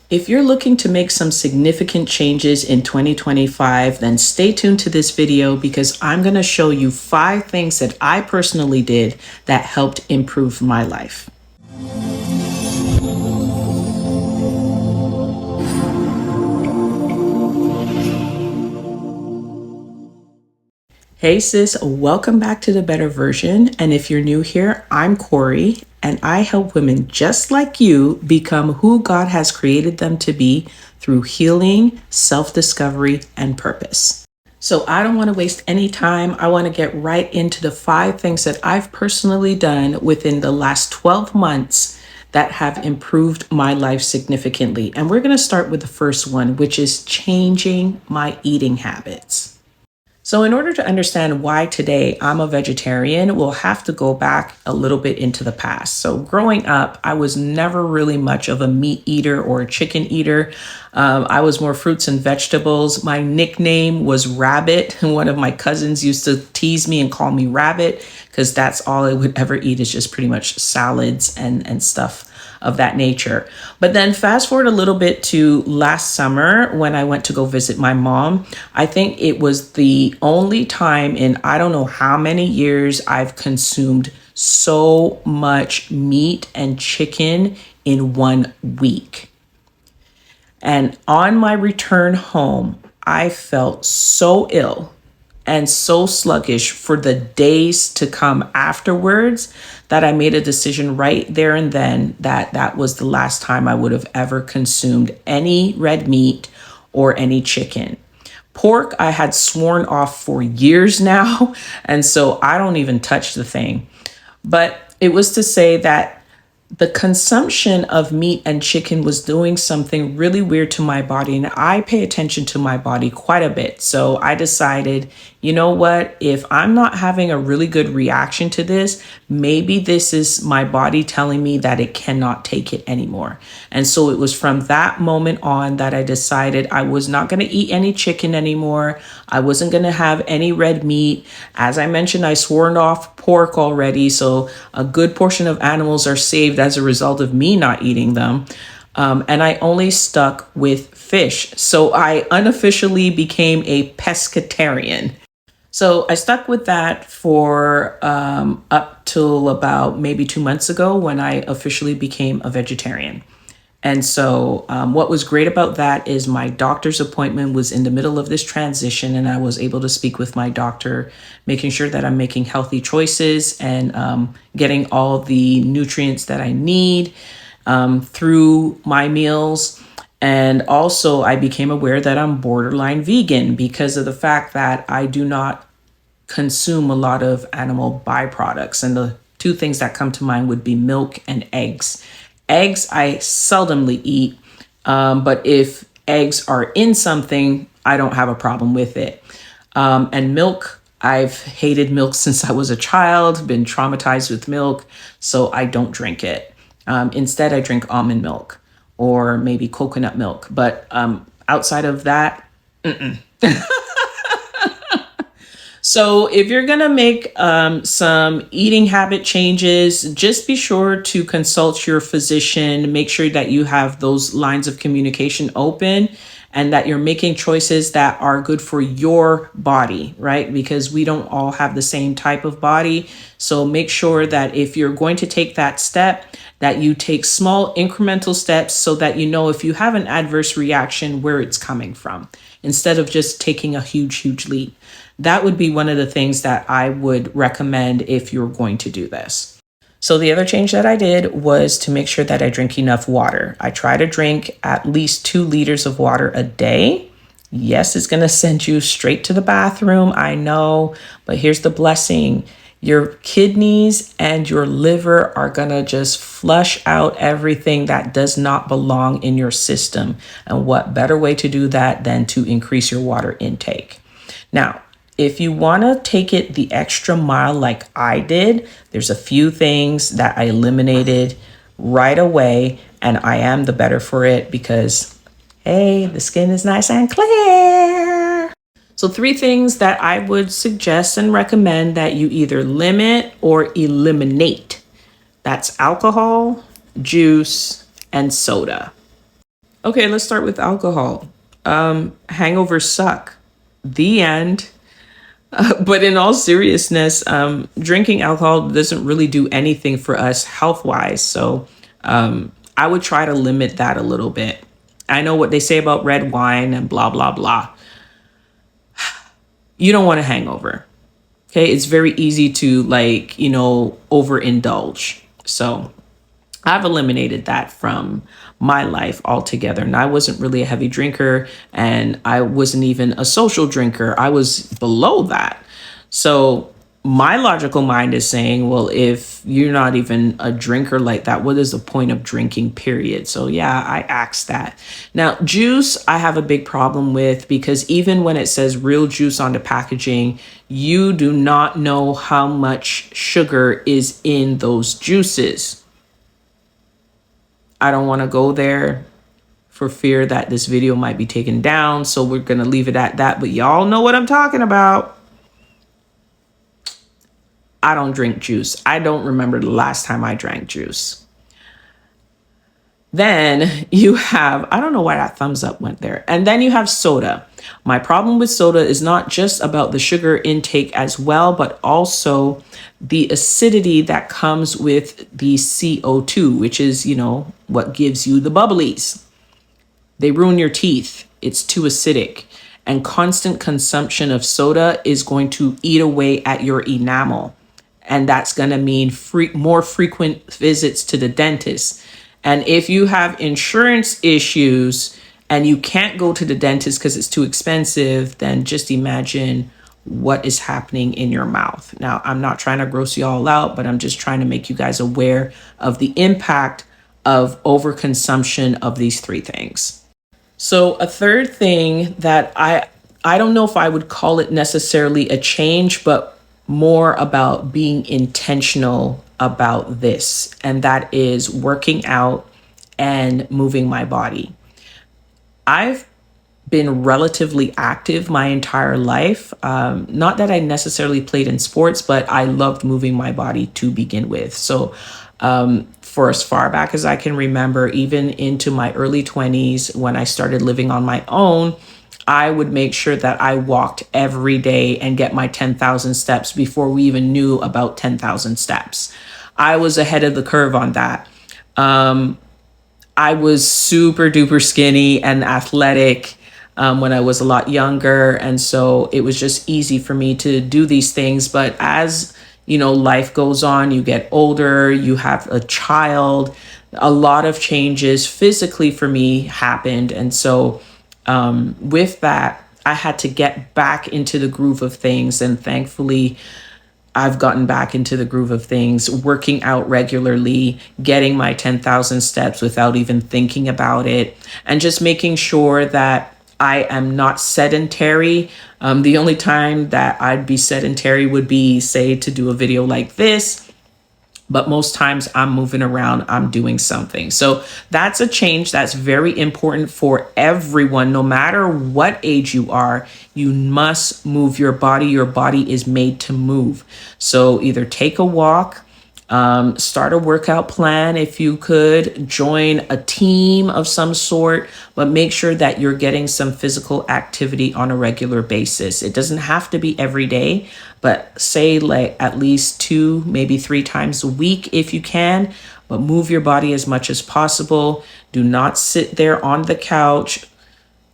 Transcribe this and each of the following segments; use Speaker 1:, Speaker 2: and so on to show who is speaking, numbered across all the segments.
Speaker 1: If you're looking to make some significant changes in 2025, then stay tuned to this video because I'm going to show you 5 things that I personally did that helped improve my life. Hey sis, welcome back to The Better Version. And if you're new here, I'm Corey, and I help women just like you become who God has created them to be through healing, self-discovery, and purpose. So I don't want to waste any time. I want to get right into the 5 things that I've personally done within the last 12 months that have improved my life significantly. And we're going to start with the first one, which is changing my eating habits. So in order to understand why today I'm a vegetarian, we'll have to go back a little bit into the past. So growing up, I was never really much of a meat eater or a chicken eater. I was more fruits and vegetables. My nickname was Rabbit. And one of my cousins used to tease me and call me Rabbit because that's all I would ever eat is just pretty much salads and stuff of that nature. But then fast forward a little bit to last summer when I went to go visit my mom. I think it was the only time in I don't know how many years I've consumed so much meat and chicken in 1 week. And on my return home, I felt so ill and so sluggish for the days to come afterwards that I made a decision right there and then that that was the last time I would have ever consumed any red meat or any chicken. Pork, I had sworn off for years now, and so I don't even touch the thing. But it was to say that the consumption of meat and chicken was doing something really weird to my body, and I pay attention to my body quite a bit. So I decided, you know what, if I'm not having a really good reaction to this, maybe this is my body telling me that it cannot take it anymore. And so it was from that moment on that I decided I was not going to eat any chicken anymore. I wasn't going to have any red meat. As I mentioned, I swore off pork already, so a good portion of animals are saved as a result of me not eating them. And I only stuck with fish. So I unofficially became a pescatarian. So I stuck with that for up till about maybe 2 months ago when I officially became a vegetarian. And so what was great about that is my doctor's appointment was in the middle of this transition, and I was able to speak with my doctor, making sure that I'm making healthy choices and getting all the nutrients that I need through my meals. And also I became aware that I'm borderline vegan because of the fact that I do not consume a lot of animal byproducts. And the 2 things that come to mind would be milk and eggs. Eggs, I seldomly eat, but if eggs are in something, I don't have a problem with it. And milk, I've hated milk since I was a child, been traumatized with milk, so I don't drink it. Instead, I drink almond milk or maybe coconut milk. But outside of that, So if you're going to make some eating habit changes, just be sure to consult your physician. Make sure that you have those lines of communication open and that you're making choices that are good for your body, right? Because we don't all have the same type of body. So make sure that if you're going to take that step, that you take small incremental steps so that you know if you have an adverse reaction, where it's coming from, instead of just taking a huge leap. That would be one of the things that I would recommend if you're going to do this. So the other change that I did was to make sure that I drink enough water. I try to drink at least 2 liters of water a day. Yes, it's going to send you straight to the bathroom, I know, but here's the blessing. Your kidneys and your liver are going to just flush out everything that does not belong in your system. And what better way to do that than to increase your water intake? Now, if you want to take it the extra mile like I did, there's a few things that I eliminated right away, and I am the better for it because, hey, the skin is nice and clear. So 3 things that I would suggest and recommend that you either limit or eliminate. That's alcohol, juice, and soda. Okay, let's start with alcohol. Hangovers suck. The end. But in all seriousness, drinking alcohol doesn't really do anything for us health wise. So I would try to limit that a little bit. I know what they say about red wine and blah, blah, blah. You don't want a hangover. Okay. It's very easy to overindulge. So I've eliminated that from my life altogether. And I wasn't really a heavy drinker, and I wasn't even a social drinker. I was below that. So my logical mind is saying, well, if you're not even a drinker like that, what is the point of drinking, period? So yeah, I axed that. Now, juice, I have a big problem with, because even when it says real juice on the packaging, you do not know how much sugar is in those juices. I don't want to go there for fear that this video might be taken down. So we're going to leave it at that. But y'all know what I'm talking about. I don't drink juice. I don't remember the last time I drank juice. Then you have, I don't know why that thumbs up went there. And then you have soda. My problem with soda is not just about the sugar intake as well, but also the acidity that comes with the CO2, which is, what gives you the bubblies. They ruin your teeth. It's too acidic. And constant consumption of soda is going to eat away at your enamel. And that's going to mean more frequent visits to the dentist. And if you have insurance issues and you can't go to the dentist because it's too expensive, then just imagine what is happening in your mouth. Now, I'm not trying to gross you all out, but I'm just trying to make you guys aware of the impact of overconsumption of these three things. So a third thing that I don't know if I would call it necessarily a change, but more about being intentional about this, and that is working out and moving my body. I've been relatively active my entire life. Not that I necessarily played in sports, but I loved moving my body to begin with. So for as far back as I can remember, even into my early 20s, when I started living on my own, I would make sure that I walked every day and get my 10,000 steps before we even knew about 10,000 steps. I was ahead of the curve on that. I was super duper skinny and athletic when I was a lot younger. And so it was just easy for me to do these things. But as life goes on, you get older, you have a child, a lot of changes physically for me happened. And so with that, I had to get back into the groove of things. And thankfully, I've gotten back into the groove of things, working out regularly, getting my 10,000 steps without even thinking about it, and just making sure that I am not sedentary. The only time that I'd be sedentary would be, say, to do a video like this. But most times I'm moving around, I'm doing something. So that's a change that's very important for everyone. No matter what age you are, you must move your body. Your body is made to move. So either take a walk, start a workout plan if you could, join a team of some sort, but make sure that you're getting some physical activity on a regular basis. It doesn't have to be every day, but say like at least 2, maybe 3 times a week if you can, but move your body as much as possible. Do not sit there on the couch,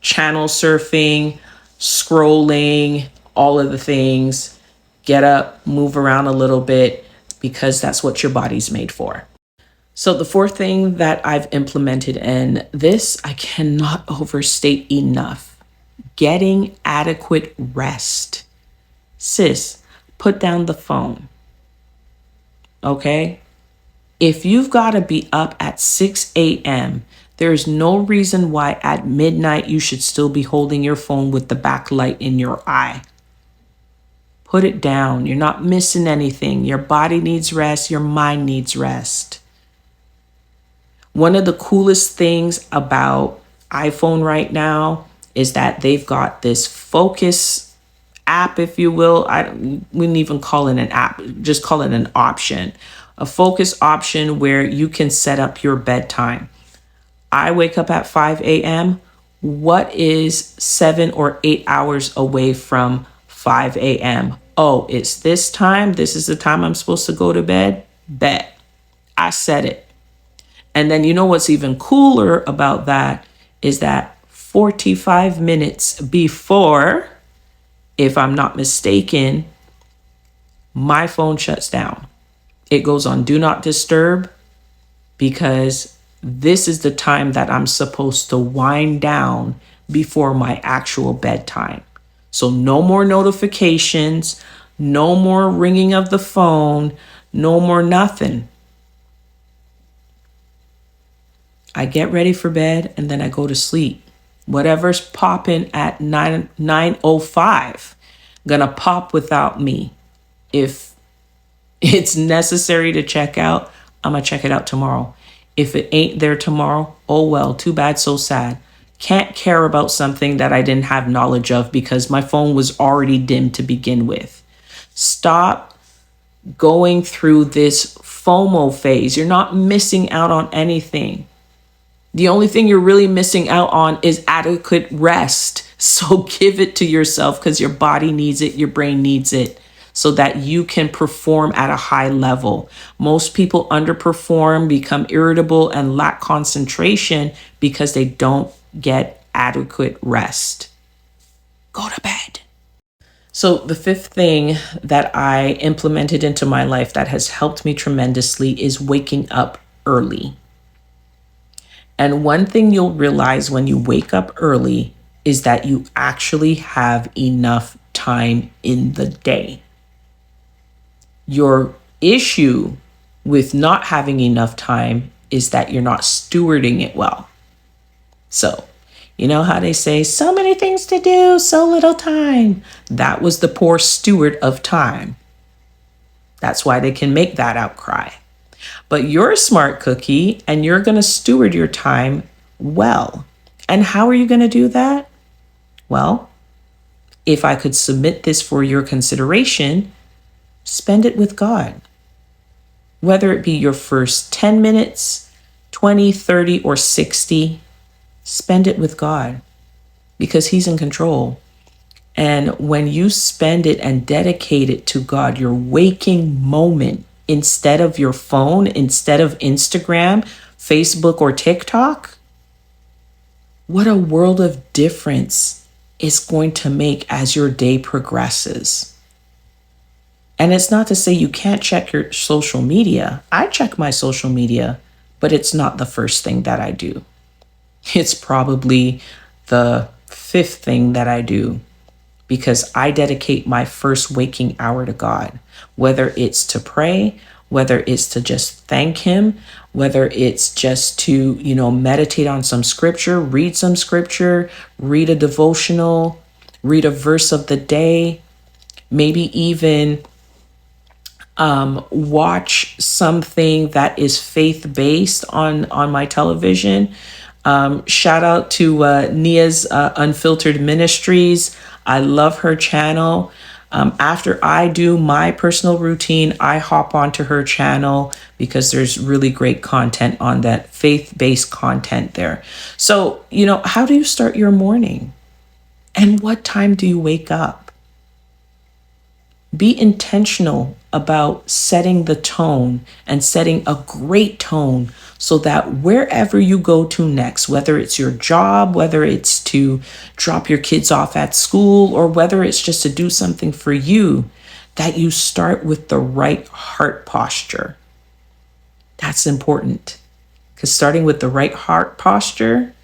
Speaker 1: channel surfing, scrolling, all of the things. Get up, move around a little bit, because that's what your body's made for. So the fourth thing that I've implemented, and this I cannot overstate enough, getting adequate rest. Sis, put down the phone. Okay? If you've got to be up at 6 a.m., there's no reason why at midnight you should still be holding your phone with the backlight in your eye. Put it down. You're not missing anything. Your body needs rest. Your mind needs rest. One of the coolest things about iPhone right now is that they've got this focus app, if you will. We wouldn't even call it an app, just call it an option. A focus option where you can set up your bedtime. I wake up at 5 a.m. What is 7 or 8 hours away from 5 a.m.? Oh, it's this time. This is the time I'm supposed to go to bed. Bet. I said it. And then you know what's even cooler about that is that 45 minutes before, if I'm not mistaken, my phone shuts down. It goes on do not disturb because this is the time that I'm supposed to wind down before my actual bedtime. So no more notifications, no more ringing of the phone, no more nothing. I get ready for bed and then I go to sleep. Whatever's popping at 9:05 gonna pop without me. If it's necessary to check out, I'm gonna check it out tomorrow. If it ain't there tomorrow, oh well, too bad, so sad. Can't care about something that I didn't have knowledge of because my phone was already dimmed to begin with. Stop going through this FOMO phase. You're not missing out on anything. The only thing you're really missing out on is adequate rest. So give it to yourself because your body needs it, your brain needs it, so that you can perform at a high level. Most people underperform, become irritable, and lack concentration because they don't get adequate rest. Go to bed. So the fifth thing that I implemented into my life that has helped me tremendously is waking up early. And one thing you'll realize when you wake up early is that you actually have enough time in the day. Your issue with not having enough time is that you're not stewarding it well. So, you know how they say, so many things to do, so little time. That was the poor steward of time. That's why they can make that outcry. But you're a smart cookie and you're going to steward your time well. And how are you going to do that? Well, if I could submit this for your consideration, spend it with God. Whether it be your first 10 minutes, 20, 30, or 60, spend it with God because He's in control. And when you spend it and dedicate it to God, your waking moment, instead of your phone, instead of Instagram, Facebook, or TikTok, what a world of difference it's going to make as your day progresses. And it's not to say you can't check your social media. I check my social media, but it's not the first thing that I do. It's probably the fifth thing that I do because I dedicate my first waking hour to God, whether it's to pray, whether it's to just thank Him, whether it's just to, meditate on some scripture, read some scripture, read a devotional, read a verse of the day, maybe even watch something that is faith-based on my television. Shout out to Nia's Unfiltered Ministries. I love her channel. After I do my personal routine, I hop onto her channel because there's really great content on that, faith-based content there. So, how do you start your morning? And what time do you wake up? Be intentional about setting the tone and setting a great tone so that wherever you go to next, whether it's your job, whether it's to drop your kids off at school, or whether it's just to do something for you, that you start with the right heart posture. That's important because starting with the right heart posture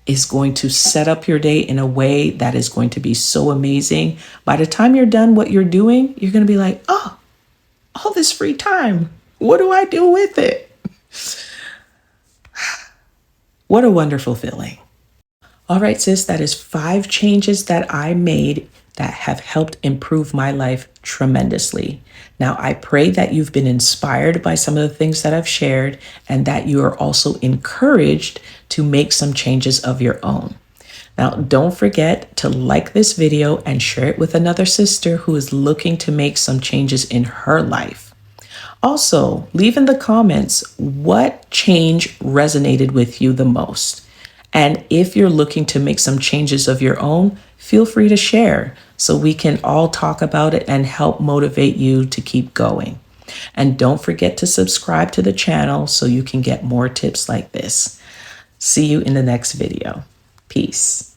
Speaker 1: is going to set up your day in a way that is going to be so amazing. By the time you're done what you're doing, you're going to be like, oh, all this free time, what do I do with it? What a wonderful feeling. All right, sis, that is 5 changes that I made that have helped improve my life tremendously. Now, I pray that you've been inspired by some of the things that I've shared and that you are also encouraged to make some changes of your own. Now, don't forget to like this video and share it with another sister who is looking to make some changes in her life. Also, leave in the comments what change resonated with you the most. And if you're looking to make some changes of your own, feel free to share so we can all talk about it and help motivate you to keep going. And don't forget to subscribe to the channel so you can get more tips like this. See you in the next video. Peace.